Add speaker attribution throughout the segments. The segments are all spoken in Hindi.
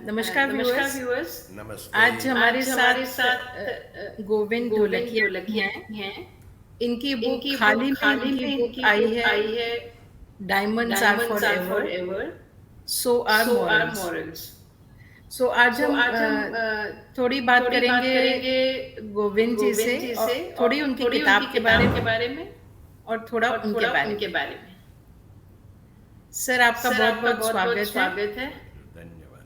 Speaker 1: नमस्कार
Speaker 2: नमस्कार
Speaker 1: व्यूअर्स।
Speaker 2: व्यूअर्स।
Speaker 3: नमस्ते।
Speaker 1: आज हमारे
Speaker 2: आज हमारे
Speaker 1: साथ
Speaker 2: साथ
Speaker 1: गोविंद
Speaker 2: गोविंद
Speaker 1: ढोलकिया जी
Speaker 2: ढोलकिया
Speaker 1: हैं।
Speaker 2: हैं।
Speaker 1: इनकी बुक
Speaker 2: इनकी
Speaker 1: हाल
Speaker 2: बुक
Speaker 1: ही में
Speaker 2: हाल ही
Speaker 1: इनकी
Speaker 2: में
Speaker 1: बुक
Speaker 2: इनकी
Speaker 1: आई
Speaker 2: बुक
Speaker 1: है,
Speaker 2: आई है,
Speaker 1: diamonds are
Speaker 2: diamonds
Speaker 1: for
Speaker 2: are for
Speaker 1: ever,
Speaker 2: ever,
Speaker 1: so are
Speaker 2: so are
Speaker 1: morals.
Speaker 2: Morals.
Speaker 1: So आज
Speaker 2: सो
Speaker 1: हम
Speaker 2: आज हम
Speaker 1: थोड़ी बात
Speaker 2: थोड़ी बात
Speaker 1: करेंगे
Speaker 2: करेंगे
Speaker 1: गोविंद जी से,
Speaker 2: गोविंद जी
Speaker 1: और
Speaker 2: से और
Speaker 1: थोड़ी उनकी
Speaker 2: थोड़ी उनकी
Speaker 1: किताब के बारे
Speaker 2: किताब
Speaker 1: में
Speaker 2: के बारे में
Speaker 1: और थोड़ा
Speaker 2: और
Speaker 1: उनके
Speaker 2: थोड़ा
Speaker 1: बारे
Speaker 2: उनके
Speaker 1: में।
Speaker 2: बारे में।
Speaker 1: सर, आपका
Speaker 2: सर,
Speaker 1: बहुत
Speaker 2: आपका
Speaker 1: बहुत
Speaker 2: बहुत बहुत
Speaker 1: स्वागत है।
Speaker 2: स्वागत है।
Speaker 3: धन्यवाद।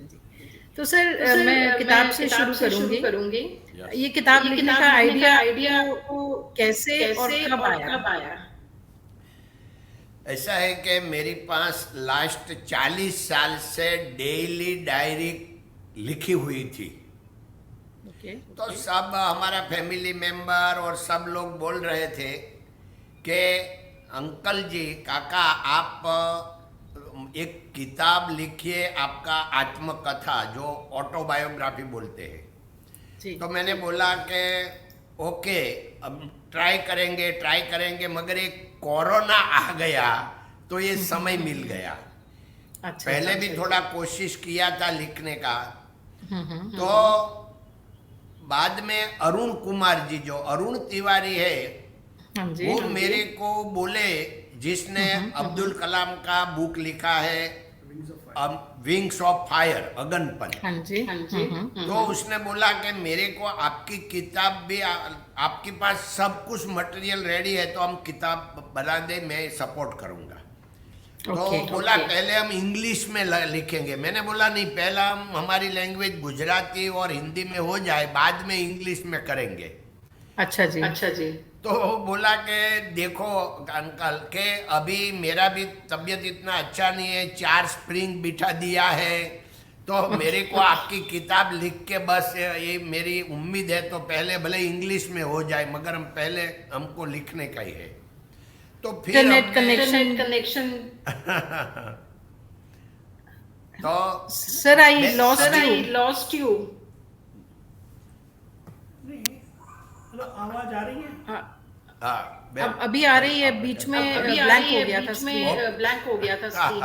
Speaker 1: जी। तो सर,
Speaker 2: तो सर
Speaker 1: मैं किताब
Speaker 2: मैं
Speaker 1: से
Speaker 2: किताब
Speaker 1: शुरू
Speaker 2: से शुरू
Speaker 1: करूंगी।
Speaker 2: करूंगी।
Speaker 3: यस।
Speaker 1: ये किताब
Speaker 2: ये
Speaker 1: लिखने
Speaker 2: किताब
Speaker 1: का
Speaker 2: लिखने का
Speaker 1: आइडिया
Speaker 2: आइडिया
Speaker 1: आपको
Speaker 2: आपको
Speaker 1: कैसे और
Speaker 2: कैसे
Speaker 1: कब
Speaker 2: और
Speaker 1: आया?
Speaker 2: कब आया?
Speaker 3: ऐसा है कि मेरे पास लास्ट 40 साल से डेली डायरी लिखी हुई थी।
Speaker 1: ओके।
Speaker 3: तो सब हमारा फैमिली मेंबर और सब लोग बोल रहे थे कि अंकल जी, काका, आप एक किताब लिखिए, आपका आत्मकथा, जो ऑटोबायोग्राफी बोलते हैं।
Speaker 1: जी।
Speaker 3: तो मैंने बोला कि ओके, अब ट्राई करेंगे, मगर एक कोरोना आ गया तो ये समय मिल गया।
Speaker 1: अच्छा,
Speaker 3: पहले
Speaker 1: अच्छा।
Speaker 3: भी थोड़ा कोशिश किया था लिखने का। तो बाद में अरुण कुमार जी, जो अरुण तिवारी है,
Speaker 1: हाँ जी,
Speaker 3: वो
Speaker 1: हाँ जी।
Speaker 3: मेरे को बोले, जिसने अब्दुल कलाम का बुक लिखा है विंग्स ऑफ फायर, अगनपन।
Speaker 1: हाँ जी,
Speaker 2: हाँ जी।
Speaker 3: तो उसने बोला कि मेरे को आपकी किताब भी आपके पास सब कुछ मटेरियल रेडी है, तो हम किताब बना दे, मैं सपोर्ट करूंगा। तो
Speaker 1: ओके,
Speaker 3: बोला
Speaker 2: ओके।
Speaker 3: पहले हम इंग्लिश में लिखेंगे। मैंने बोला नहीं, पहला हम हमारी लैंग्वेज गुजराती और हिंदी में हो जाए, बाद में इंग्लिश में करेंगे।
Speaker 1: अच्छा जी।
Speaker 2: अच्छा जी।
Speaker 3: तो बोला कि देखो अंकल, के अभी मेरा भी तबीयत इतना अच्छा नहीं है, 4 स्प्रिंग बिठा दिया है, तो मेरे को आपकी किताब लिख के बस ये मेरी उम्मीद है, तो पहले भले इंग्लिश में हो जाए, मगर हम पहले हमको लिखने का ही है। तो फिर
Speaker 1: इंटरनेट
Speaker 2: इंटरनेट कनेक्शन।
Speaker 3: तो
Speaker 1: सर, आई
Speaker 3: मैं-
Speaker 1: lost
Speaker 2: sir,
Speaker 1: you.
Speaker 2: I lost you.
Speaker 4: Hello, आवाज आ रही है?
Speaker 3: हाँ,
Speaker 1: अब अभी आ रही है, बीच में
Speaker 2: अभी आ
Speaker 1: ब्लैंक
Speaker 2: रही
Speaker 1: हो
Speaker 2: है,
Speaker 1: गया था
Speaker 2: बीच
Speaker 1: स्क्रीन।
Speaker 2: में ब्लैंक हो गया था स्क्रीन।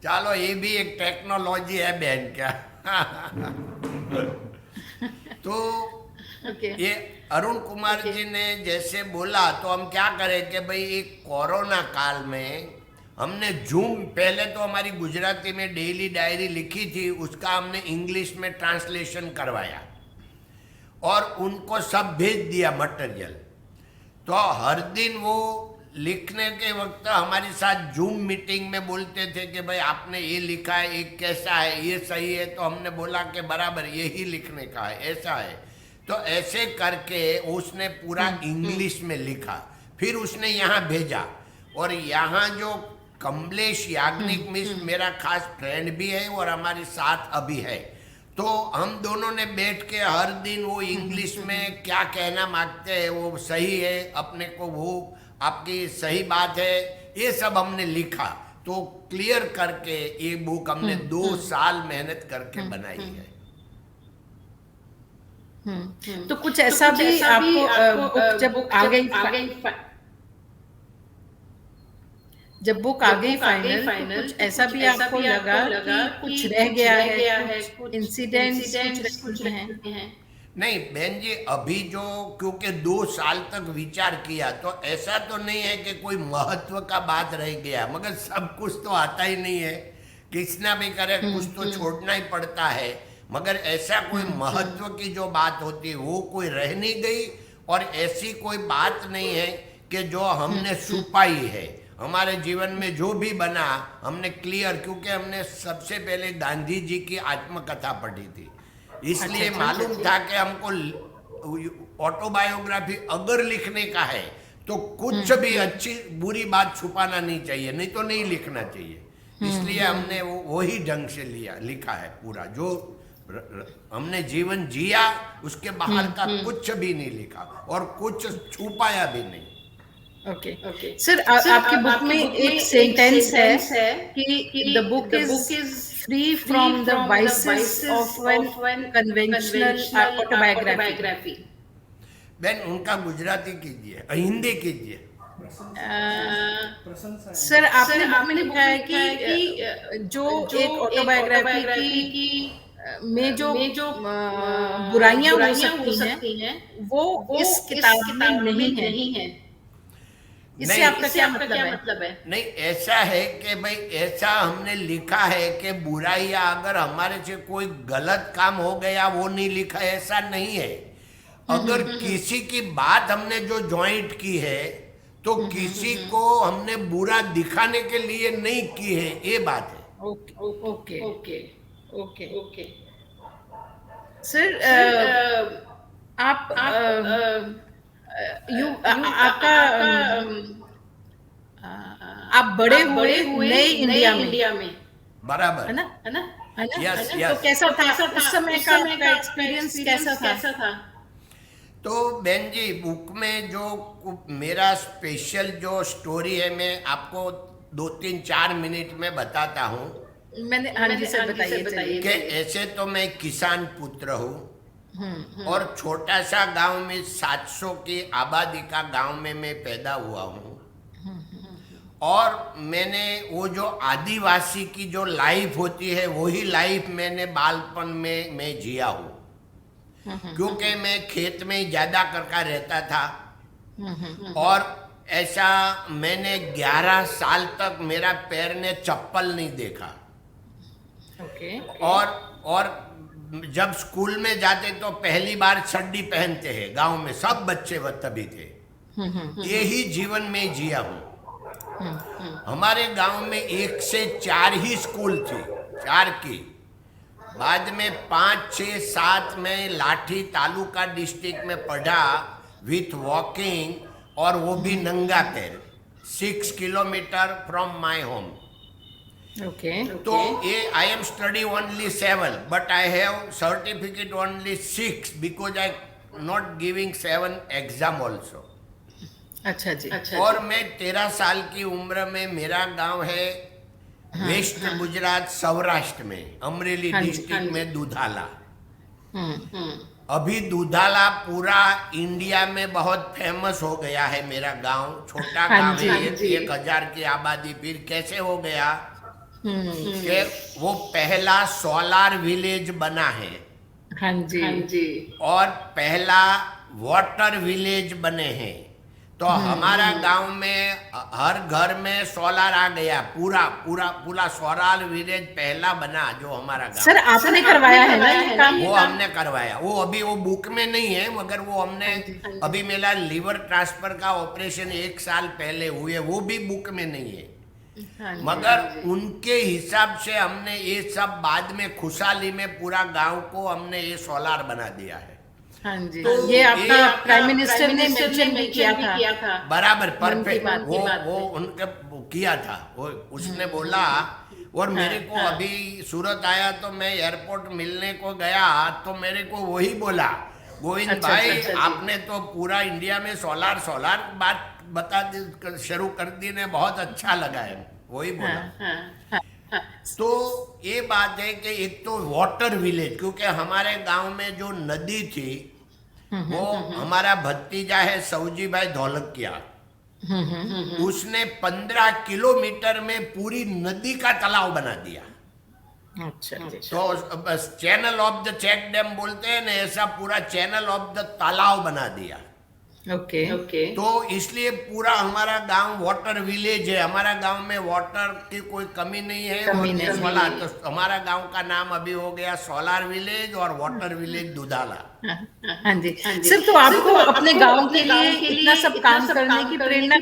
Speaker 3: चलो, ये भी एक टेक्नोलॉजी है बहन, क्या। तो
Speaker 1: ओके।
Speaker 3: ये अरुण कुमार जी ने जैसे बोला, तो हम क्या करें कि भाई एक कोरोना काल में हमने जूम, पहले तो हमारी गुजराती में डेली डायरी लिखी थी, उसका हमने इंग्लिश में ट्रांसलेशन करवाया और उनको सब भेज दिया मटेरियल। तो हर दिन वो लिखने के वक्त हमारे साथ जूम मीटिंग में बोलते थे कि भाई आपने ये लिखा है, ये कैसा है, ये सही है। तो हमने बोला कि बराबर यही लिखने का है, ऐसा है। तो ऐसे करके उसने पूरा इंग्लिश में लिखा, फिर उसने यहाँ भेजा। और यहाँ जो कमलेश याग्निक मिश्र मेरा खास फ्रेंड भी है और हमारे साथ अभी है, तो हम दोनों ने बैठ के हर दिन वो इंग्लिश में क्या कहना मांगते हैं, वो सही है अपने को, वो आपकी सही बात है, ये सब हमने लिखा। तो क्लियर करके ये बुक हमने 2 साल मेहनत करके बनाई है।
Speaker 1: तो कुछ ऐसा भी आपको बुक जब आ गई, जब बुक आ गई फाइनल, तो कुछ ऐसा भी आपको लगा कि कुछ रह गया है, कुछ इंसिडेंट्स कुछ रह गए हैं?
Speaker 3: नहीं बहन जी, अभी जो क्योंकि 2 साल तक विचार किया, तो ऐसा तो नहीं है कि कोई महत्व का बात रह गया, मगर सब कुछ तो आता ही नहीं है, कितना भी करे कुछ तो छोड़ना ही पड़ता है। मगर ऐसा कोई महत्व की जो बात होती है वो कोई रह नहीं गई, और ऐसी कोई बात नहीं है कि जो हमने छुपाई है। हमारे जीवन में जो भी बना हमने क्लियर, क्योंकि हमने सबसे पहले गांधी जी की आत्मकथा पढ़ी थी, इसलिए मालूम था कि हमको ऑटोबायोग्राफी अगर लिखने का है तो कुछ भी अच्छी बुरी बात छुपाना नहीं चाहिए, नहीं तो नहीं लिखना चाहिए। इसलिए हमने वही ढंग से लिखा है पूरा, जो हमने जीवन जिया उसके बाहर का कुछ भी नहीं लिखा और कुछ छुपाया भी नहीं।
Speaker 1: Okay, okay. सर, आपकी बुक में एक सेंटेंस है कि the book is free from the voices of an conventional autobiography.
Speaker 3: बहन उनका गुजराती कीजिए, हिंदी कीजिए।
Speaker 4: प्रशंसा है।
Speaker 1: सर आपने बुक में लिखा है कि जो एक ऑटोबायोग्राफी की में जो बुराइयां हो सकती हैं वो इस किताब में नहीं है। इससे
Speaker 3: नहीं,
Speaker 1: आपका क्या मतलब है?
Speaker 3: नहीं, ऐसा है कि भाई ऐसा हमने लिखा है कि बुराइयां अगर हमारे से कोई गलत काम हो गया वो नहीं लिखा है, ऐसा नहीं है। अगर किसी की बात हमने जो ज्वाइंट की है तो किसी को हमने बुरा दिखाने के लिए नहीं की है, ये बात है।
Speaker 1: Okay okay
Speaker 2: okay
Speaker 1: okay
Speaker 2: okay
Speaker 1: sir आप आपका आप बड़े हुए नए इंडिया में
Speaker 3: बराबर
Speaker 1: है ना
Speaker 3: यस
Speaker 1: तो
Speaker 3: यस।
Speaker 1: कैसा था उस समय का आपका एक्सपीरियंस कैसा था?
Speaker 3: तो बहन जी, बुक में जो मेरा स्पेशल जो स्टोरी है मैं आपको 2-3-4 मिनट में बताता हूँ।
Speaker 1: मैंने हाँ जी सर बताइए।
Speaker 3: कि ऐसे तो मैं किसान पुत्र हूँ और छोटा सा गांव में 700 की आबादी का गांव में मैं पैदा हुआ हूँ। और मैंने वो जो आदिवासी की जो लाइफ होती है वही लाइफ मैंने बालपन में मैं जिया हूँ, क्योंकि मैं खेत में ज़्यादा करका रहता था। और ऐसा मैंने 11 साल तक मेरा पैर ने चप्पल नहीं देखा।
Speaker 1: ओके
Speaker 3: और जब स्कूल में जाते तो पहली बार चड्डी पहनते हैं, गांव में सब बच्चे वो तभी थे। यही जीवन में जिया हूँ। हमारे गांव में 1 से 4 ही स्कूल थी, 4 की। बाद में 5, 6, 7 में लाठी तालुका डिस्ट्रिक्ट में पढ़ा विथ वॉकिंग, और वो भी नंगा पैर, 6 kilometre from my home.
Speaker 1: Okay
Speaker 3: तो ये I am study only 7 but I have certificate only 6 because I not giving 7 exam also.
Speaker 1: अच्छा जी।
Speaker 3: और मैं 13 साल की उम्र में, मेरा गांव है वेस्ट गुजरात सौराष्ट्र में, अमरेली डिस्ट्रिक्ट में दुधाला। अभी दुधाला पूरा इंडिया में बहुत फेमस हो गया है। मेरा गांव छोटा गांव है, 1000 की आबादी। फिर कैसे हो गया कि वो पहला सोलार विलेज बना है।
Speaker 1: हाँ जी
Speaker 3: और पहला वाटर विलेज बने हैं। तो हमारा गांव में हर घर में सोलार आ गया। पूरा सोलार विलेज पहला बना जो हमारा गांव।
Speaker 1: सर आपने करवाया है ना ये काम?
Speaker 3: वो हमने करवाया। वो अभी वो बुक में नहीं है, मगर वो हमने अभी मेरा लीवर ट्रांसफर का ऑपरेशन 1 साल पहले हुए, वो भी बुक में नहीं है। मगर उनके हिसाब से हमने ये सब बाद में खुशहाली में पूरा गांव को हमने ये सोलार बना दिया है।
Speaker 1: हाँ जी। तो ये आपका प्राइम मिनिस्टर ने मेंशन भी किया था।
Speaker 3: बराबर, परफेक्ट। वो उनके किया था। वो उसने बोला। और मेरे को अभी सूरत आया तो मैं एयरपोर्ट मिलने को गया तो मेरे को वही बोला, गोविंद भाई आपने तो पूरा इंडिया में सोलार बात बता दी, शुरू कर दी ने, बहुत अच्छा लगा है, वही बोला। तो ये बात है कि एक तो वाटर विलेज, क्योंकि हमारे गांव में जो नदी थी वो हमारा भतीजा है सौजी भाई धौलकिया, उसने 15 किलोमीटर में पूरी नदी का तालाब बना दिया।
Speaker 1: अच्छा।
Speaker 3: तो बस channel of the check dam बोलते हैं ना, ऐसा पूरा चैनल ऑफ द तालाब बना दिया।
Speaker 1: ओके
Speaker 3: तो इसलिए पूरा हमारा गांव वाटर विलेज है। हमारा गांव में वाटर की कोई कमी नहीं है। सोलार, तो हमारा गांव का नाम अभी हो गया सोलार विलेज और वाटर विलेज दुधाला।
Speaker 1: हाँ जी सर। तो आपको अपने गांव के लिए इतना सब काम करने की प्रेरणा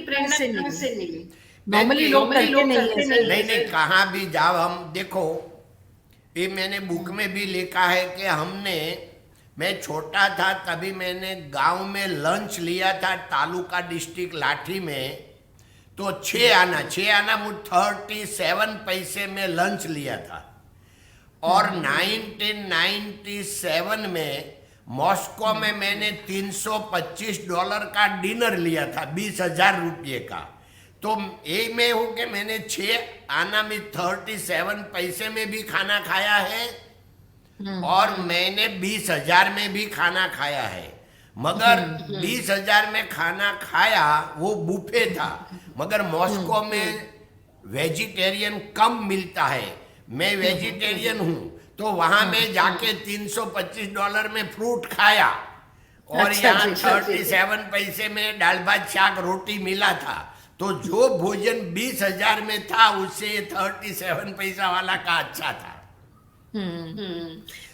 Speaker 1: से मिली? नॉर्मली लोग करते
Speaker 3: नहीं, कहाँ भी जाओ हम देखो, ये मैंने बुक में भी लिखा है कि मैं छोटा था तभी मैंने गांव में लंच लिया था तालुका डिस्ट्रिक्ट लाठी में। तो 6 आना 37 पैसे में लंच लिया था। और 1997 में मॉस्को में मैंने $325 का डिनर लिया था, 20,000 रुपये का। तो ये में हूँ कि मैंने 6 आना में 37 पैसे में भी खाना खाया है और मैंने 20,000 में भी खाना खाया है। मगर 20,000 में खाना खाया, वो बुफे था। मगर मॉस्को में वेजिटेरियन कम मिलता है, मैं वेजिटेरियन हूँ, तो वहां में जाके $325 में फ्रूट खाया, और
Speaker 1: अच्छा
Speaker 3: यहाँ
Speaker 1: जी, अच्छा जी।
Speaker 3: 37 पैसे में दाल भात शाक रोटी मिला था। तो जो भोजन 20,000 में था, उससे 37 पैसा वाला का अच्छा था।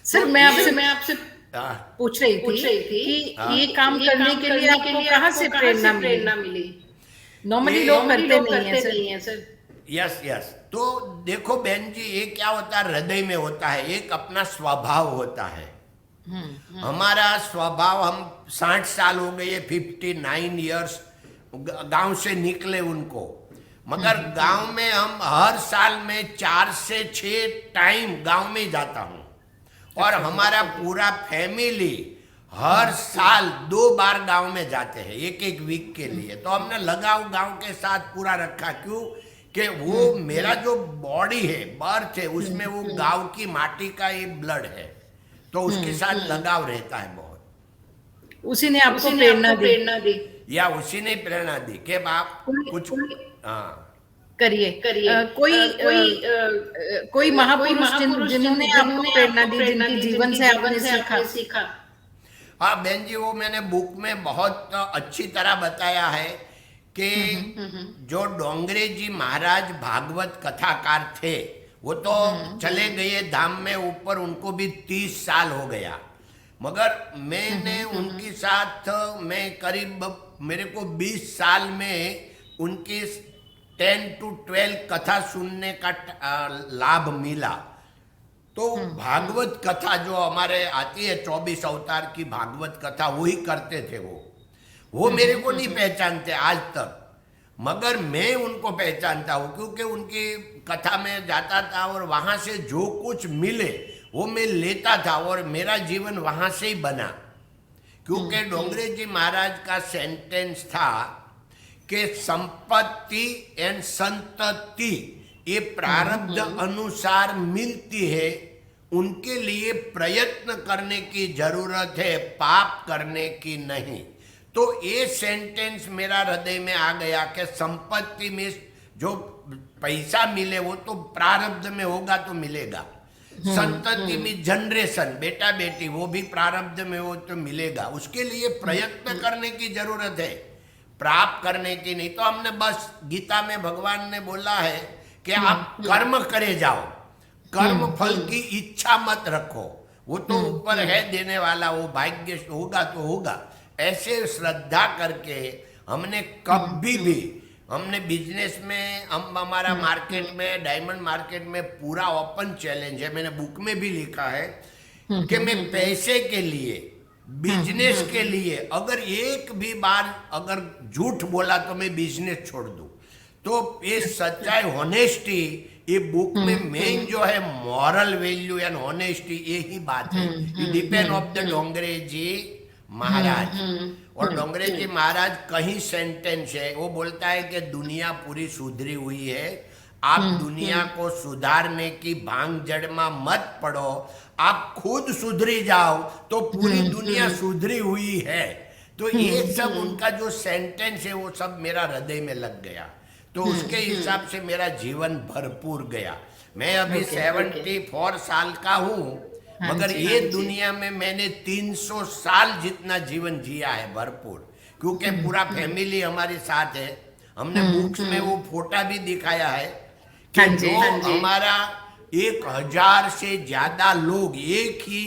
Speaker 1: सर
Speaker 3: तो
Speaker 1: मैं
Speaker 3: ये-
Speaker 1: आपसे
Speaker 3: हाँ,
Speaker 1: पूछ रही थी कि ये काम करने के लिए आपको कहाँ से प्रेरणा मिली? नॉर्मली
Speaker 3: ये-
Speaker 1: लोग करते
Speaker 2: लोग
Speaker 1: नहीं
Speaker 2: करते
Speaker 1: है
Speaker 2: नहीं है सर।
Speaker 3: Yes yes. तो देखो बहन जी, ये क्या होता है, हृदय में होता है, एक अपना स्वभाव होता है। हमारा स्वभाव, हम 60 साल हो गए, 59 ईयर्स गांव से निकले उनको, मगर गांव में हम हर साल में 4 से 6 टाइम गांव में जाता हूं, और हमारा पूरा फैमिली हर साल 2 बार गांव में जाते हैं, एक एक वीक के लिए। तो हमने लगाव गांव के साथ पूरा रखा। क्यों? कि वो मेरा जो बॉडी है, बर्थ है, उसमें वो गांव की माटी का ये ब्लड है, तो उसके साथ लगाव रहता है बहुत।
Speaker 1: उसी ने आपको
Speaker 2: उसी ने
Speaker 1: प्रेरणा
Speaker 2: आपको
Speaker 1: दी।
Speaker 2: प्रेरणा दी।
Speaker 3: या उसी ने प्रेरणा दी कि आप कुछ, हाँ
Speaker 1: करिए
Speaker 2: करिए।
Speaker 1: कोई महापुरुष जिन्होंने आपको प्रेरणा दी, जिनकी जीवन से आपने सीखा।
Speaker 3: हाँ बहन जी, वो मैंने बुक में बहुत अच्छी तरह बताया है कि जो डोंगरे जी महाराज भागवत कथाकार थे, वो तो चले गए धाम में ऊपर, उनको भी 30 साल हो गया, मगर मैंने उनके साथ, मैं करीब, मेरे को 20 साल में उनकी 10 to 12 कथा सुनने का लाभ मिला। तो भागवत कथा जो हमारे आती है, 24 अवतार की भागवत कथा, वही करते थे वो मेरे को नहीं पहचानते आज तक, मगर मैं उनको पहचानता हूँ, क्योंकि उनकी कथा में जाता था और वहाँ से जो कुछ मिले वो मैं लेता था, और मेरा जीवन वहाँ से ही बना। क्योंकि डोंगरे जी महाराज का सेंटेंस था कि संपत्ति एंड संतति ये प्रारब्ध अनुसार मिलती है, उनके लिए प्रयत्न करने की जरूरत है, पाप करने की नहीं। तो ये सेंटेंस मेरा हृदय में आ गया कि संपत्ति में जो पैसा मिले वो तो प्रारब्ध में होगा तो मिलेगा, संतति में जनरेशन, बेटा बेटी, वो भी प्रारब्ध में हो तो मिलेगा, उसके लिए प्रयत्न करने की जरूरत है, प्राप्त करने की नहीं। तो हमने बस, गीता में भगवान ने बोला है कि आप कर्म करे जाओ, कर्म फल की इच्छा मत रखो, वो तो ऊपर है देने वाला, वो भाग्य होगा तो होगा। ऐसे श्रद्धा करके हमने कभी भी, हमने बिजनेस में, हम हमारा मार्केट में, डायमंड मार्केट में पूरा ओपन चैलेंज है, मैंने बुक में भी लिखा है कि मैं पैसे के लिए, बिजनेस के लिए अगर एक भी बार अगर झूठ बोला तो मैं बिजनेस छोड़ दूं। तो ये सच्चाई, होनेस्टी, ये बुक में मेन जो है मॉरल वैल्यू एंड होनेस्टी, यही बात है। ये डिपेंड ऑफ द डोंगरे जी महाराज। और डोंगरे जी महाराज कहीं सेंटेंस है, वो बोलता है कि दुनिया पूरी सुधरी हुई है, आप दुनिया को सुधारने की भांग जड़ में मत पड़ो, आप खुद सुधरी जाओ तो पूरी दुनिया सुधरी हुई है। तो ये सब उनका जो सेंटेंस है वो सब मेरा हृदय में लग गया, तो उसके हिसाब से मेरा जीवन भरपूर गया। मैं अभी 74 साल का हूँ, मगर ये दुनिया में मैंने 300 साल जितना जीवन जिया है भरपूर, क्योंकि पूरा फैमिली हमारे साथ है। हमने बुक्स में वो फोटो भी दिखाया है कि जो हमारा 1000 से ज्यादा लोग एक ही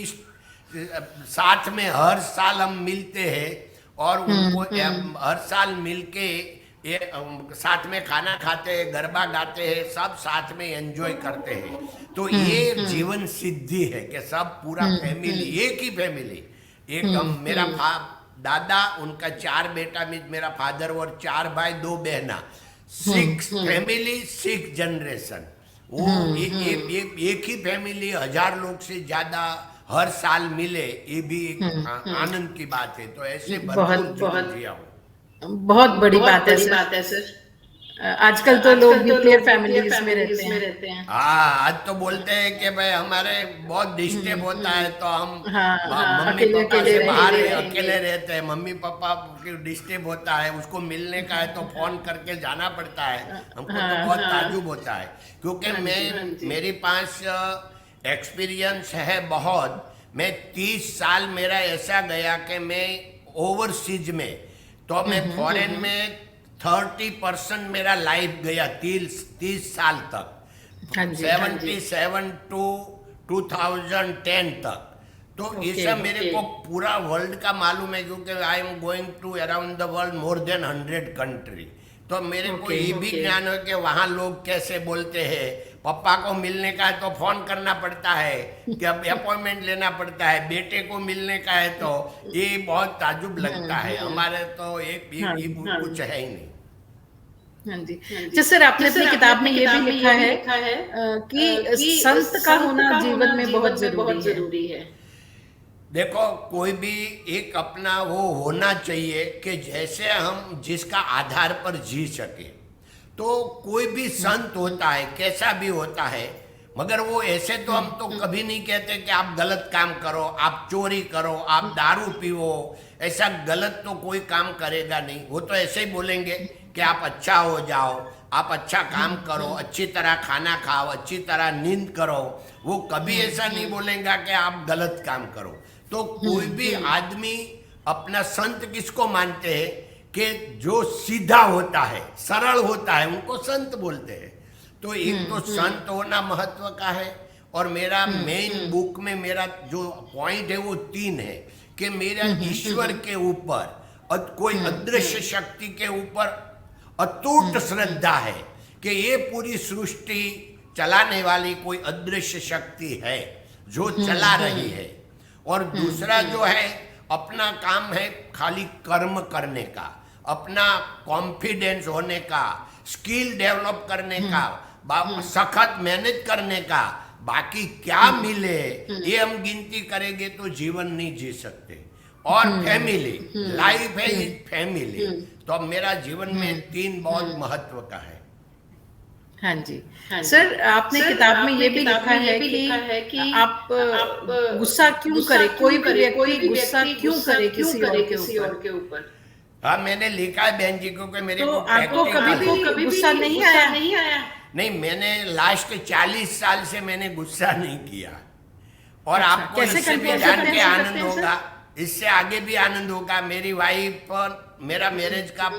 Speaker 3: साथ में हर साल हम मिलते हैं, और उनको हर साल मिलके ये साथ में खाना खाते हैं, गरबा गाते हैं, सब साथ में एंजॉय करते हैं। तो ये जीवन सिद्धि है कि सब पूरा फैमिली, एक ही फैमिली, एक मेरा दादा, उनका 4 बेटा, मेरा फादर और 4 भाई 2 बहना, 6 फैमिली 6 जनरेशन। वो एक ही फैमिली 1000 लोग से ज्यादा हर साल मिले, ये भी एक आनंद की बात है। तो ऐसे भरपूर जीवन जिया हूं।
Speaker 1: बहुत बड़ी बात है सर। आजकल तो लोग न्यूक्लियर फैमिलीज में रहते हैं।
Speaker 3: हाँ, आज तो बोलते हैं कि भाई हमारे बहुत डिस्टर्ब होता है तो हम
Speaker 1: हाँ,
Speaker 3: मम्मी
Speaker 1: अकेले
Speaker 3: पापा
Speaker 1: अकेले
Speaker 3: से बाहर
Speaker 1: रहेंगे।
Speaker 3: अकेले रहते हैं। मम्मी पापा की डिस्टर्ब होता है, उसको मिलने का है तो फोन करके जाना पड़ता है। हमको तो बहुत ताजुब होता है, क्योंकि मेरे पास एक्सपीरियंस है बहुत। मैं 30 साल मेरा ऐसा गया कि मैं ओवरसीज में, तो मैं फॉरेन में 30% मेरा लाइफ गया 30 साल तक,
Speaker 1: हाँ जी,
Speaker 3: 77 टू 2010 तक। तो ये सब मेरे को पूरा वर्ल्ड का मालूम है, क्योंकि I am going to around the world more than 100 country. तो मेरे को ये भी ज्ञान है कि वहाँ लोग कैसे बोलते हैं। पापा को मिलने का है तो फोन करना पड़ता है, कि अब अपॉइंटमेंट लेना पड़ता है। बेटे को मिलने का है तो ये बहुत ताजुब लगता है। हमारे तो एक भी कुछ है ही नहीं।
Speaker 1: हाँ जी। जी सर, आपने अपनी किताब में ये भी लिखा है कि संत का होना जीवन में बहुत जरूरी है।
Speaker 3: देखो, कोई भी एक अपना वो होना चाहिए कि जैसे हम जिसका आधार पर जी सके। तो कोई भी संत होता है, कैसा भी होता है, मगर वो ऐसे तो हम तो कभी नहीं कहते कि आप गलत काम करो, आप चोरी करो, आप दारू पीओ। ऐसा गलत तो कोई काम करेगा नहीं। वो तो ऐसे ही बोलेंगे कि आप अच्छा हो जाओ, आप अच्छा काम करो, अच्छी तरह खाना खाओ, अच्छी तरह नींद करो। वो कभी ऐसा नहीं बोलेगा कि आप गलत काम करो। तो कोई भी आदमी अपना संत किसको मानते हैं कि जो सीधा होता है, सरल होता है, उनको संत बोलते हैं। तो एक तो संत होना महत्व का है। और मेरा मेन बुक में मेरा जो पॉइंट है वो 3 है कि मेरा ईश्वर के ऊपर कोई अदृश्य शक्ति के ऊपर अटूट श्रद्धा है कि ये पूरी सृष्टि चलाने वाली कोई अदृश्य शक्ति है जो चला रही है। और दूसरा जो है, अपना काम है खाली कर्म करने का, अपना कॉन्फिडेंस होने का, स्किल डेवलप करने का, सखत मेहनत करने का। बाकी क्या मिले ये हम गिनती करेंगे तो जीवन नहीं जी सकते। और फैमिली, लाइफ है इज फैमिली। तो अब मेरा जीवन में 3 बहुत महत्व का है।
Speaker 1: हाँ जी। सर, आपने किताब में ये भी लिखा है कि आप गुस्सा क्यों करें, कोई भी व्यक्ति गुस्सा क्यों करे किसी और के ऊपर।
Speaker 3: हाँ, मैंने लिखा है बहन जी, क्योंकि मेरे
Speaker 1: तो
Speaker 3: को
Speaker 1: आपको कभी भी गुस्सा नहीं आया?
Speaker 3: नहीं, मैंने लास्ट 40 साल से मैंने गुस्सा नहीं किया। और आपको इससे भी जान के आनंद होगा, इससे आगे भी आनंद होगा। मेरी वाइफ पर मेरा मैरिज का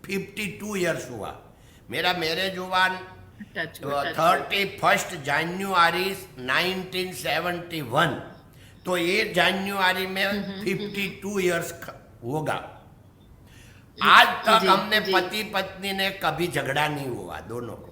Speaker 3: 52 इयर्स हुआ। मेरा मैरिज हुआ 31 जनवरी 1971। तो ये जनवरी में 52 इयर्स होगा। आज तक हमने पति पत्नी ने कभी झगड़ा नहीं हुआ दोनों को।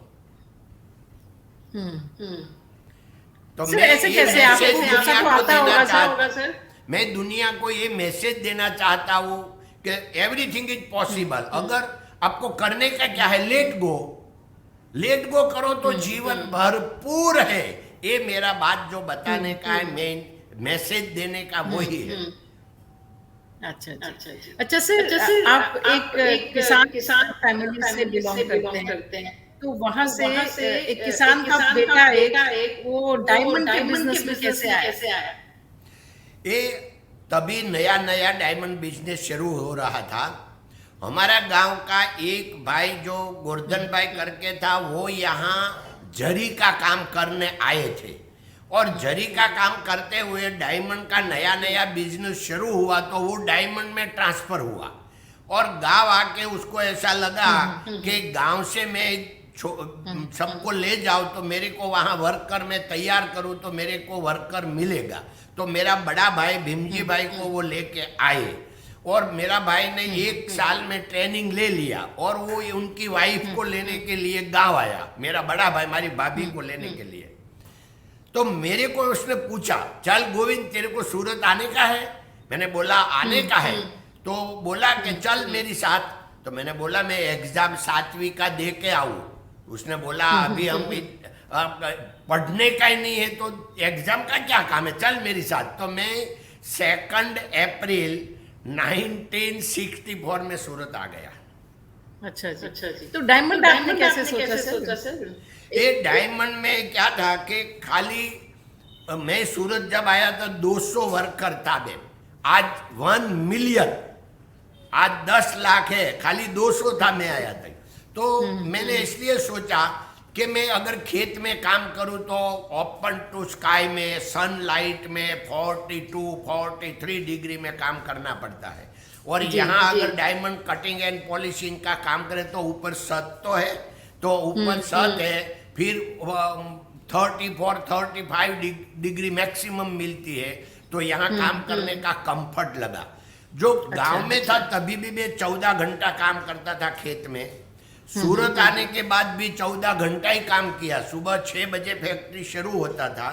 Speaker 3: तो
Speaker 1: सर, ऐसे कैसे आपको गुस्सा तो आता होगा सर?
Speaker 3: मैं दुनिया को ये मैसेज देना चाहता हूँ कि एवरीथिंग इज पॉसिबल। अगर आपको करने का क्या है, लेट गो करो तो जीवन भरपूर है। ये मेरा बात जो बताने का है, मेन मैसेज देने का वही है।
Speaker 1: अच्छा सर, आप एक किसान फैमिली से बिलोंग करते हैं। तो वहाँ से एक किसान का बेटा एक वो डायमंड के बिजनेस में कैसे आया?
Speaker 3: ये तभी नया डायमंड बिजनेस शुरू हो रहा था। हमारा गांव का एक भाई जो गोवर्धन भाई करके था, वो यहाँ जरी का काम करने आए थे। और जरी का काम करते हुए डायमंड का नया बिजनेस शुरू हुआ, तो वो डायमंड में ट्रांसफर हुआ। और गांव आके उसको ऐसा लगा कि गांव से मैं सबको ले जाऊं तो मेरे को वहाँ वर्कर में तैयार करूं तो मेरे को वर्कर मिलेगा। तो मेरा बड़ा भाई भीमजी भाई को वो लेके आए। और मेरा भाई ने 1 साल में ट्रेनिंग ले लिया और वो उनकी वाइफ को लेने के लिए गांव आया, मेरा बड़ा भाई हमारी भाभी को लेने के लिए। तो मेरे को उसने पूछा, चल गोविंद तेरे को सूरत आने का है? मैंने बोला आने का है। तो बोला कि चल मेरे साथ। तो मैंने बोला मैं एग्जाम 7वीं का दे के आऊँ। उसने बोला अभी हम पढ़ने का ही नहीं है तो एग्जाम का क्या काम है, चल मेरे साथ। तो मैं 2 अप्रैल 1964 में सूरत आ गया।
Speaker 1: अच्छा जी।
Speaker 2: अच्छा जी।
Speaker 1: तो डायमंड आपने कैसे सोचा सर?
Speaker 2: सर?
Speaker 3: ये डायमंड में क्या था कि खाली मैं सूरत जब आया तो 200 वर्कर था बेन, आज 1 मिलियन, आज 10 लाख है, खाली 200 था मैं आया था। तो मैंने इसलिए सोचा कि मैं अगर खेत में काम करूं तो ओपन टू स्काई में, सनलाइट में 42-43 डिग्री में काम करना पड़ता है, और यहाँ अगर डायमंड कटिंग एंड पॉलिशिंग का काम करें तो ऊपर छत तो है, तो ऊपर छत है, फिर 34-35 डिग्री मैक्सिमम मिलती है, तो यहाँ काम करने का कंफर्ट लगा। जो गांव में था तभी भी मैं 14 घंटा काम करता था खेत में। सूरत आने के बाद भी 14 घंटा ही काम किया। सुबह 6 बजे फैक्ट्री शुरू होता था,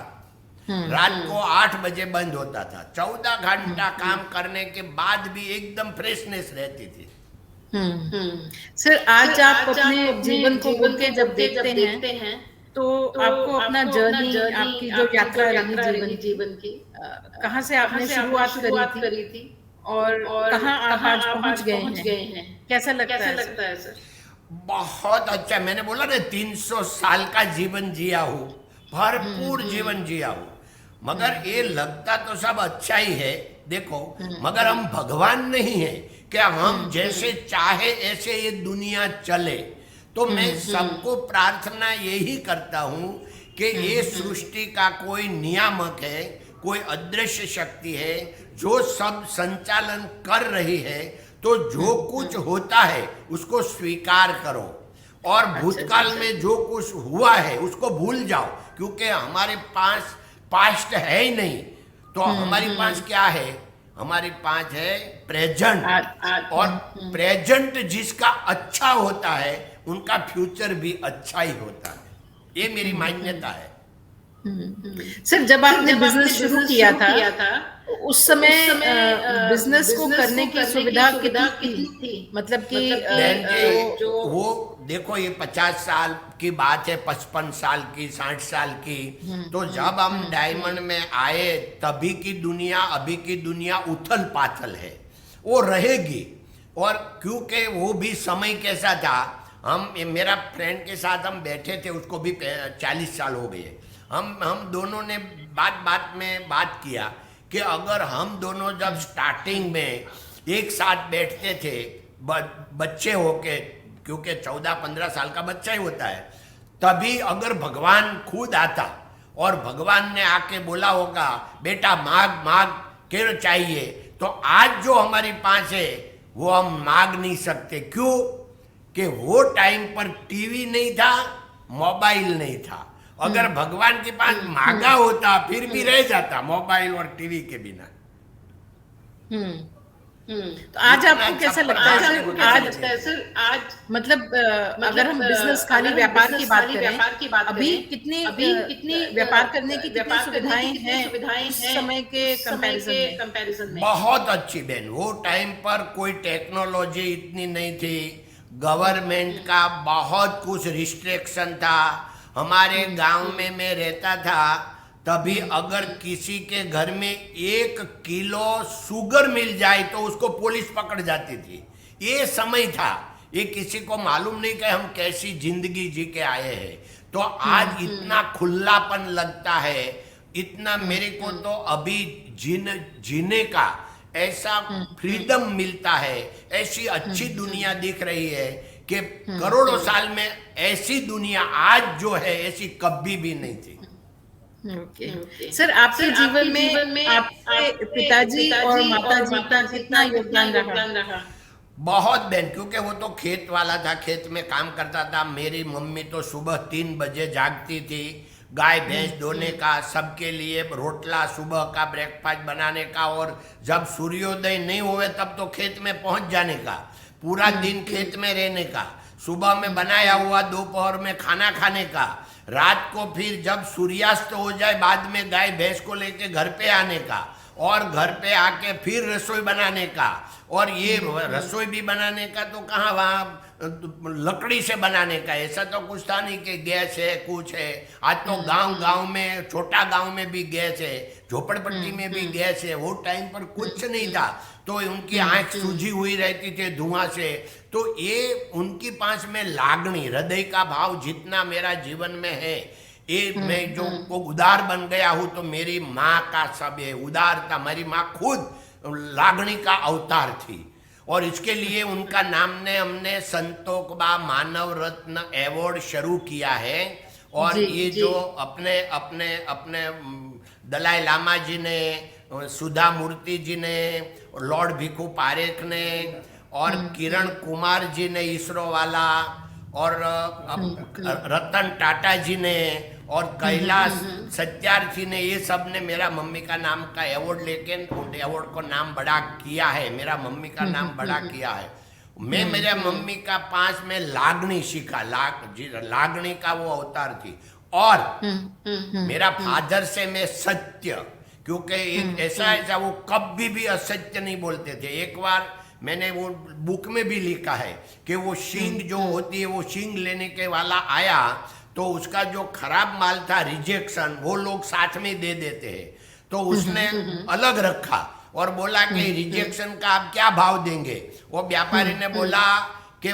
Speaker 3: रात को 8 बजे बंद होता था। 14 घंटा काम करने के बाद भी एकदम फ्रेशनेस रहती थी।
Speaker 1: सर आज आप अपने जीवन को बोल के जब देखते हैं तो आपको अपना जर्नी, आपकी जो यात्रा रही जीवन की, कहाँ से आपने शुरुआत करी थी और कहाँ आप आज पहुंच गए हैं, कैसा लगता है सर?
Speaker 3: बहुत अच्छा, मैंने बोला ना 300 साल का जीवन जिया हूँ, भरपूर जीवन जिया हूँ, मगर ये लगता तो सब अच्छा ही है। देखो, मगर हम भगवान नहीं है क्या हम जैसे चाहे ऐसे ये दुनिया चले। तो मैं सबको प्रार्थना यही करता हूँ कि ये सृष्टि का कोई नियामक है, कोई अदृश्य शक्ति है जो सब संचालन कर रही है। तो जो कुछ होता है उसको स्वीकार करो, और भूतकाल में जो कुछ हुआ है उसको भूल जाओ, क्योंकि हमारे पास पास्ट है ही नहीं। तो हमारे पास क्या है? हमारे पास है प्रेजेंट, और प्रेजेंट जिसका अच्छा होता है उनका फ्यूचर भी अच्छा ही होता है। ये मेरी मान्यता है।
Speaker 1: सर जब आपने बिजनेस शुरू किया था उस समय बिजनेस को करने की सुविधा कितनी थी? मतलब कि
Speaker 3: जो वो देखो, ये 50 साल की बात है, 55 साल की, 60 साल की। तो जब हम डायमंड में आए तभी की दुनिया अभी की दुनिया उथल पाथल है, वो रहेगी। और क्योंकि वो भी समय कैसा था, हम मेरा फ्रेंड के साथ हम बैठे थे, उसको भी 40 साल हो गए। हम दोनों ने बात में बात किया कि अगर हम दोनों जब स्टार्टिंग में एक साथ बैठते थे बच्चे होके, क्योंकि 14-15 साल का बच्चा ही होता है, तभी अगर भगवान खुद आता और भगवान ने आके बोला होगा बेटा मांग क्या चाहिए, तो आज जो हमारे पास है वो हम मांग नहीं सकते। क्यों? कि वो टाइम पर टीवी नहीं था, मोबाइल नहीं था। अगर भगवान के पास मांगा होता फिर भी रह जाता मोबाइल और टीवी के बिना।
Speaker 1: तो आज आपको कैसा लगता है सर? आज मतलब अगर हम बिजनेस खाली व्यापार की बात करें, अभी कितनी व्यापार करने की कितनी सुविधाएं हैं उस समय के कंपैरिजन में?
Speaker 3: बहुत अच्छी बहन। वो टाइम पर कोई टेक्नोलॉजी इतनी नहीं थी, गवर्नमेंट का बहुत कुछ रिस्ट्रिक्शन था। हमारे गांव में मैं रहता था तभी अगर किसी के घर में 1 किलो शुगर मिल जाए तो उसको पुलिस पकड़ जाती थी। ये समय था, ये किसी को मालूम नहीं कि हम कैसी जिंदगी जी के आए हैं। तो आज इतना खुलापन लगता है, इतना मेरे को तो अभी जीने का ऐसा फ्रीडम मिलता है, ऐसी अच्छी दुनिया दिख रही है कि करोड़ों साल में ऐसी दुनिया आज जो है ऐसी कभी भी नहीं थी।
Speaker 1: सर आपके जीवन में आपके पिताजी और माताजी का कितना योगदान रहा?
Speaker 3: बहुत बहन, क्योंकि वो तो खेत वाला था, खेत में काम करता था। मेरी मम्मी तो सुबह 3 बजे जागती थी, गाय भैंस धोने का, सबके लिए रोटला, सुबह का ब्रेकफास्ट बनाने का, और जब सूर्योदय नहीं हुए तब तो खेत में पहुंच जाने का, पूरा दिन खेत में रहने का, सुबह में बनाया हुआ दोपहर में खाना खाने का, रात को फिर जब सूर्यास्त हो जाए बाद में गाय भैंस को लेके घर पे आने का, और घर पे आके फिर रसोई बनाने का। और ये रसोई भी बनाने का तो कहाँ, वहाँ लकड़ी से बनाने का, ऐसा तो कुछ था नहीं कि गैस है कुछ है। आज तो गांव गांव में, छोटा गांव में भी गैस है, झोपड़पट्टी में भी गैस है। वो टाइम पर कुछ नहीं था, तो उनकी आंख सूजी हुई रहती थी धुआं से। तो ये उनके पास में लागणी, हृदय का भाव जितना मेरा जीवन में है, ये मैं जो को उदार बन गया हूँ, तो मेरी माँ का सब है उदारता। मेरी माँ खुद लागणी का अवतार थी, और इसके लिए उनका नाम ने हमने संतोकबा मानव रत्न अवार्ड शुरू किया है। और ये जो अपने अपने अपने दलाई लामा जी ने, सुधा मूर्ति जी ने, लॉर्ड भिखू पारेख ने, और किरण कुमार जी ने इसरो वाला, और रतन टाटा जी ने, और कैलाश सत्यार्थी ने, ये सब ने मेरा मम्मी का नाम का अवार्ड लेके अवार्ड को नाम बड़ा किया है, मेरा मम्मी का नाम बड़ा किया है। मैं मेरे मम्मी का पास में लागणी सीखा, लागणी का वो अवतार थी। और मेरा फादर से मैं सत्य, क्योंकि एक ऐसा वो कभी भी असत्य नहीं बोलते थे। एक बार मैंने वो बुक में भी लिखा है कि वो शींग जो होती है, वो शींग लेने के वाला आया, तो उसका जो खराब माल था रिजेक्शन, वो लोग साथ में दे देते हैं, तो उसने अलग रखा और बोला कि रिजेक्शन का आप क्या भाव देंगे। वो व्यापारी ने बोला कि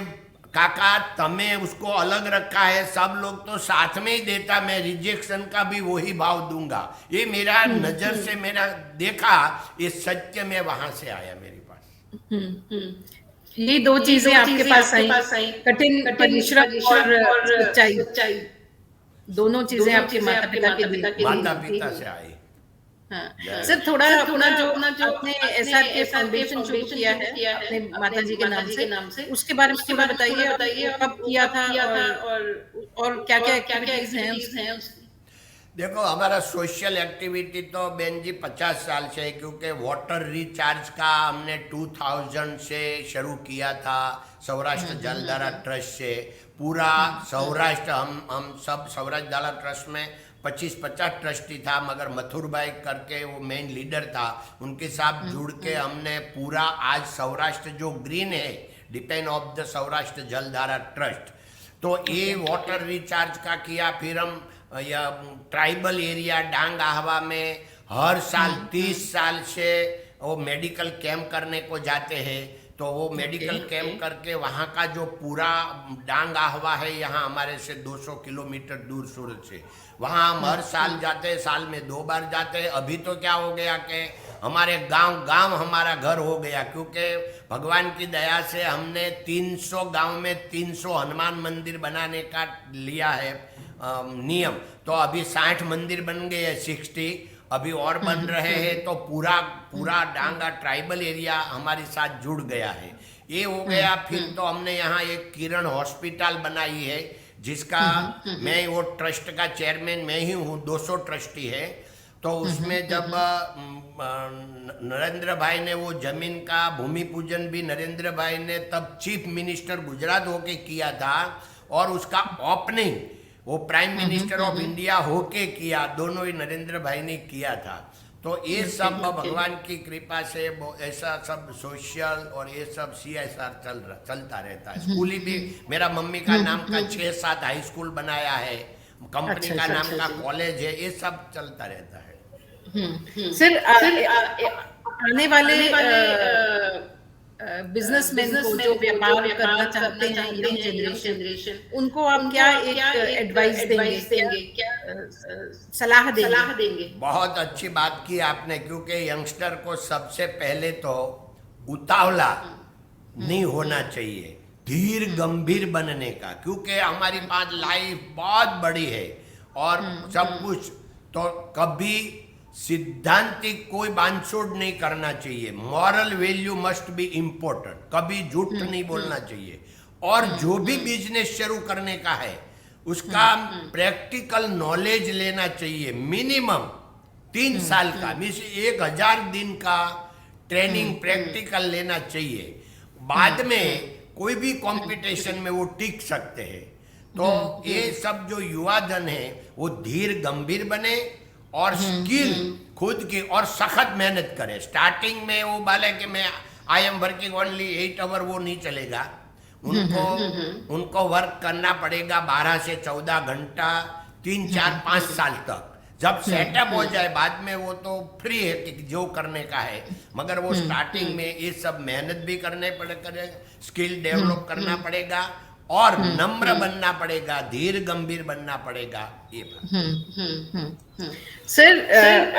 Speaker 3: काका तमे उसको अलग रखा है, सब लोग तो साथ में ही देता, मैं रिजेक्शन का भी वही भाव दूंगा। ये मेरा नजर से मेरा देखा, ये सत्य में वहां से आया मेरे पास।
Speaker 1: ये दो चीजें आपके पास आई, कठिन परिश्रम और सच्चाई, दोनों चीजें आपके माता पिता
Speaker 3: से आई।
Speaker 1: हाँ। सर थोड़ा जो आपने एसआरके फाउंडेशन शुरू किया है अपने माता जी के नाम से, उसके बारे में बताइए, कब किया था और क्या क्या एक्टिविटीज हैं उसकी?
Speaker 3: देखो, हमारा सोशल एक्टिविटी तो बहन जी 50 साल से है, क्योंकि वाटर रिचार्ज का हमने 2000 से शुरू किया था सौराष्ट्र जलधारा ट्रस्ट से। पूरा सौराष्ट्र, हम सब सौराष्ट्र जलधारा ट्रस्ट में 25-50 ट्रस्टी था, मगर मथुर भाई करके वो मेन लीडर था, उनके साथ जुड़ के हमने पूरा आज सौराष्ट्र जो ग्रीन है, डिपेंड ऑफ द सौराष्ट्र जलधारा ट्रस्ट, तो ये वाटर रिचार्ज का किया। फिर हम या ट्राइबल एरिया डांग आहवा में हर साल 30 साल से वो मेडिकल कैंप करने को जाते हैं। तो वो मेडिकल कैंप करके वहाँ का जो पूरा डांग आहवा है, यहाँ हमारे से 200 किलोमीटर दूर सूरत से, वहाँ हम हर साल जाते हैं, साल में 2 बार जाते हैं। अभी तो क्या हो गया कि हमारे गांव हमारा घर हो गया, क्योंकि भगवान की दया से हमने 300 गांव में 300 हनुमान मंदिर बनाने का लिया है नियम। तो अभी 60 मंदिर बन गए हैं, 60 अभी और बन रहे हैं। तो पूरा डांगा ट्राइबल एरिया हमारे साथ जुड़ गया है, ये हो गया। फिर तो हमने यहाँ एक किरण हॉस्पिटल बनाई है, जिसका मैं वो ट्रस्ट का चेयरमैन मैं ही हूँ, 200 ट्रस्टी है। तो उसमें जब नरेंद्र भाई ने वो जमीन का भूमि पूजन भी नरेंद्र भाई ने तब चीफ मिनिस्टर गुजरात होके किया था, और उसका ओपनिंग वो प्राइम मिनिस्टर ऑफ इंडिया होके किया, दोनों ही नरेंद्र भाई ने किया था। तो ये सब भगवान की कृपा से ऐसा सब सोशल और ये सब CSR चलता रहता है। स्कूली भी मेरा मम्मी का नाम का 6-7 हाई स्कूल बनाया है, कंपनी का नाम का कॉलेज है, ये सब चलता रहता है।
Speaker 1: सर आने वाले बिजनेसमैन को जो व्यापार करना चाहते हैं यंग जनरेशन, उनको आप क्या एक एडवाइस देंगे, क्या सलाह देंगे?
Speaker 3: बहुत अच्छी बात की आपने, क्योंकि यंगस्टर को सबसे पहले तो उतावला नहीं होना चाहिए, धीर गंभीर बनने का, क्योंकि हमारी पास लाइफ बहुत बड़ी है और सब कुछ। तो कभी सिद्धांतिक कोई बांछोड़ नहीं करना चाहिए, moral value must be important, कभी झूठ नहीं बोलना चाहिए। और जो भी बिजनेस शुरू करने का है उसका प्रैक्टिकल नॉलेज लेना चाहिए, मिनिमम 3 साल का, मीन्स 1000 दिन का ट्रेनिंग प्रैक्टिकल लेना चाहिए। बाद में कोई भी कंपटीशन में वो टिक सकते हैं। तो ये सब जो युवा धन है वो धीर गंभीर बने और स्किल खुद की और सख्त मेहनत करे। स्टार्टिंग में वो बोले कि मैं I am working only 8 hour, वो नहीं चलेगा। उनको उनको वर्क करना पड़ेगा 12 से 14 घंटा 3 4 5 साल तक। जब सेटअप हो जाए बाद में वो तो फ्री है कि जो करने का है, मगर वो स्टार्टिंग में ये सब मेहनत भी करने पड़ेगा, स्किल डेवलप करना पड़ेगा और नम्र बनना पड़ेगा, धीर गंभीर बनना पड़ेगा। ये बात।
Speaker 1: सर,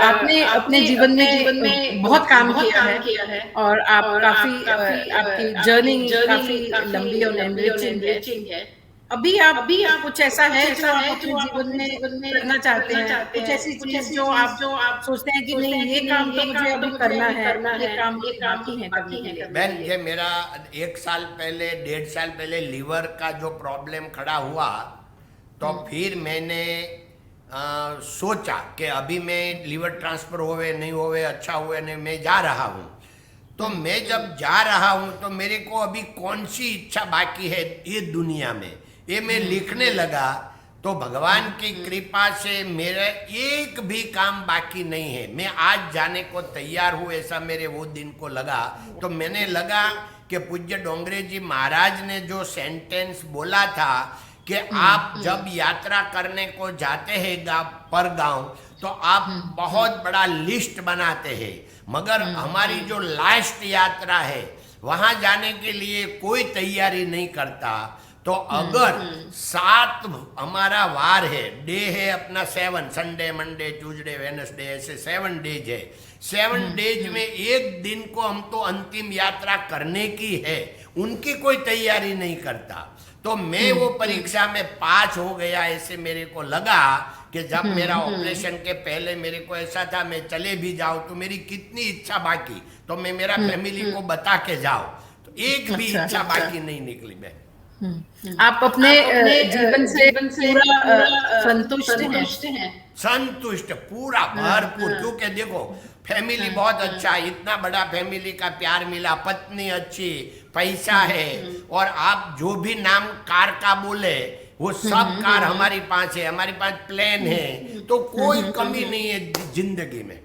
Speaker 1: आपने अपने जीवन में बहुत काम किया है और आप काफी आपकी जर्नी काफी लंबी और एनरिचिंग है। अभी आप कुछ ऐसा है जो आप अपने जीवन में करना चाहते हैं, कुछ ऐसी चीज जो आप सोचते हैं कि नहीं, ये काम तो मुझे अभी करना है, ये काम बाकी है करने के लिए?
Speaker 3: बहन, ये मेरा 1 साल पहले 1.5 साल पहले लीवर का जो प्रॉब्लम खड़ा हुआ, तो फिर मैंने सोचा कि अभी मैं लीवर ट्रांसफर होवे नहीं होवे, अच्छा हुए नहीं, मैं जा रहा हूँ। तो मैं जब जा रहा हूँ तो मेरे को अभी कौन सी इच्छा बाकी है ये दुनिया में, ये मैं लिखने लगा। तो भगवान की कृपा से मेरा एक भी काम बाकी नहीं है। मैं आज जाने को तैयार हूँ, ऐसा मेरे वो दिन को लगा। तो मैंने लगा कि पूज्य डोंगरे जी महाराज ने जो सेंटेंस बोला था कि आप जब यात्रा करने को जाते हैं पर गांव, तो आप बहुत बड़ा लिस्ट बनाते हैं, मगर हमारी जो लास्ट यात्रा है वहां जाने के लिए कोई तैयारी नहीं करता। तो अगर 7 हमारा वार है, डे है अपना 7, संडे मंडे ट्यूसडे वेडनेसडे, ऐसे 7 डेज है। 7 डेज में एक दिन को हम तो अंतिम यात्रा करने की है, उनकी कोई तैयारी नहीं करता। तो मैं वो परीक्षा में पास हो गया, ऐसे मेरे को लगा कि जब मेरा ऑपरेशन के पहले मेरे को ऐसा था मैं चले भी जाऊं तो मेरी कितनी इच्छा बाकी, तो मैं मेरा फैमिली को बता के जाऊं, तो एक भी इच्छा बाकी नहीं निकली। मैं
Speaker 1: आप अपने जीवन से पूरा संतुष्ट हैं?
Speaker 3: संतुष्ट, पूरा भरपूर। क्योंकि देखो फैमिली बहुत अच्छा, इतना बड़ा फैमिली का प्यार मिला, पत्नी अच्छी, पैसा है, और आप जो भी नाम कार का बोले वो सब कार हमारे पास है, हमारे पास प्लेन है, तो कोई कमी नहीं है जिंदगी में।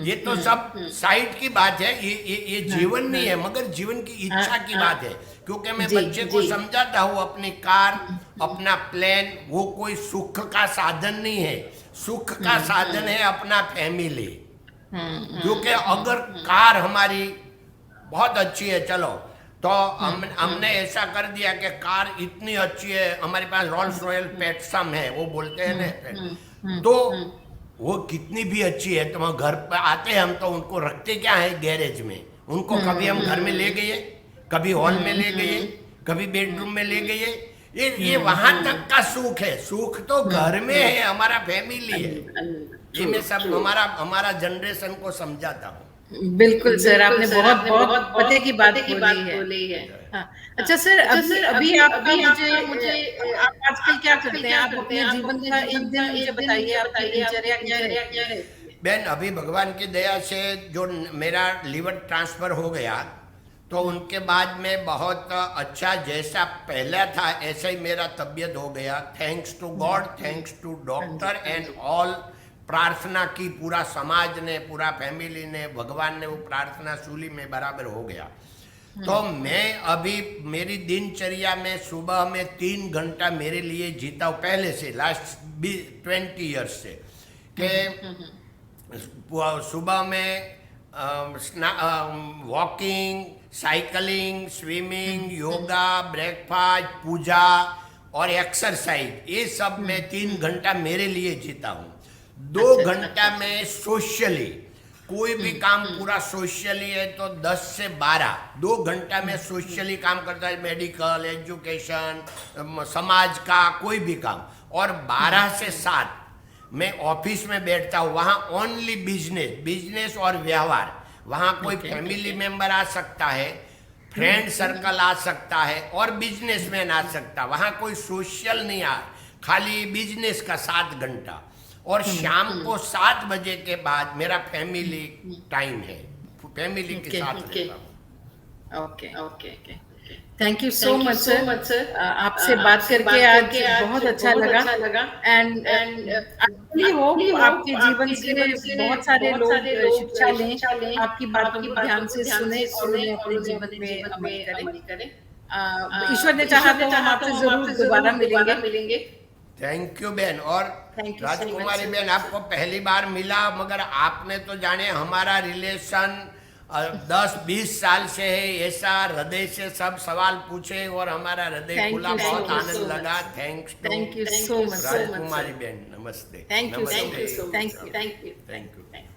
Speaker 3: ये तो सब साइड की बात है, ये जीवन नहीं है, मगर जीवन की इच्छा की बात है। क्योंकि मैं बच्चे को समझाता हूँ अपनी कार, अपना प्लेन वो कोई सुख का साधन नहीं है, सुख का साधन है अपना फैमिली। क्योंकि अगर कार हमारी बहुत अच्छी है, चलो तो हमने ऐसा कर दिया कि कार इतनी अच्छी है, हमारे पास रोल्स रॉयल पेट्सम है, वो बोलते हैं ना, तो वो कितनी भी अच्छी है, तो हम घर पर आते हैं, हम तो उनको रखते क्या है गैरेज में, उनको कभी हम घर में ले गए, कभी हॉल में ले गए, कभी बेडरूम में ले गए। ये वहां तक का सुख है, सुख तो घर में है, हमारा फैमिली है। ये मैं सब हमारा जनरेशन को समझाता हूँ।
Speaker 1: बिल्कुल सर, आपने बहुत पते की बात बोली है। हाँ। अच्छा सर, अभी आप मुझे आप आजकल क्या करते हैं? आप अपने जीवन का एक दिन मुझे बताइए, आपकी दिनचर्या क्या है?
Speaker 3: बहन, अभी भगवान की दया से जो मेरा लीवर ट्रांसफर हो गया, तो उनके बाद में बहुत अच्छा, जैसा पहला था ऐसा ही मेरा तबीयत हो गया। Thanks to God, thanks to doctor and all. प्रार्थना की, पूरा समाज ने, पूरा फैमिली ने, भगवान ने वो प्रार्थना सूली में बराबर हो गया। तो मैं अभी मेरी दिनचर्या में सुबह में 3 घंटा मेरे लिए जीता हूँ, पहले से लास्ट 20 ईयर्स से, कि सुबह में walking, cycling, swimming, yoga, breakfast, puja और एक्सरसाइज, ये सब मैं 3 घंटा मेरे लिए जीता हूँ। 2 घंटा में सोशली, कोई भी काम पूरा सोशली है तो 10 से 12, 2 घंटा में सोशली काम करता है, मेडिकल, एजुकेशन, समाज का कोई भी काम। और 12 से 7 मैं ऑफिस में बैठता हूँ, वहाँ ओनली बिजनेस और व्यवहार। वहाँ कोई फैमिली मेंबर आ सकता है, फ्रेंड सर्कल आ सकता है, और बिजनेसमैन आ सकता है। वहाँ कोई सोशल नहीं आ, खाली बिजनेस का 7 घंटा। और शाम को 7 बजे के बाद मेरा फैमिली टाइम है, फैमिली के साथ रहता हूँ।
Speaker 1: Okay, thank you so much sir. आपसे बात करके आज बहुत अच्छा लगा। एंड आई होप आपके जीवन से बहुत सारे लोग शिक्षा लें, आपकी बातों को ध्यान से सुने और उन्हें अपने जीवन में अमल करें। ईश्वर ने चाहा तो हम आपसे जरूर दोबारा मिलेंगे।
Speaker 3: थैंक यू बहन। और
Speaker 2: Thank you so
Speaker 3: Rajkumari
Speaker 2: much.
Speaker 3: बहन, आपको पहली बार मिला, मगर आपने तो जाने हमारा रिलेशन 10-20 साल से है। ऐसा हृदय से सब सवाल पूछे और हमारा हृदय
Speaker 1: Thank
Speaker 3: खुला,
Speaker 1: you so
Speaker 3: बहुत
Speaker 1: much.
Speaker 3: आनंद लगा। Thanks
Speaker 1: Thank you so much.
Speaker 3: राजकुमारी बहन, नमस्ते।
Speaker 1: Thank you so
Speaker 3: नमस्ते।
Speaker 1: much. Thank you.
Speaker 2: Thank you.
Speaker 3: Thank you.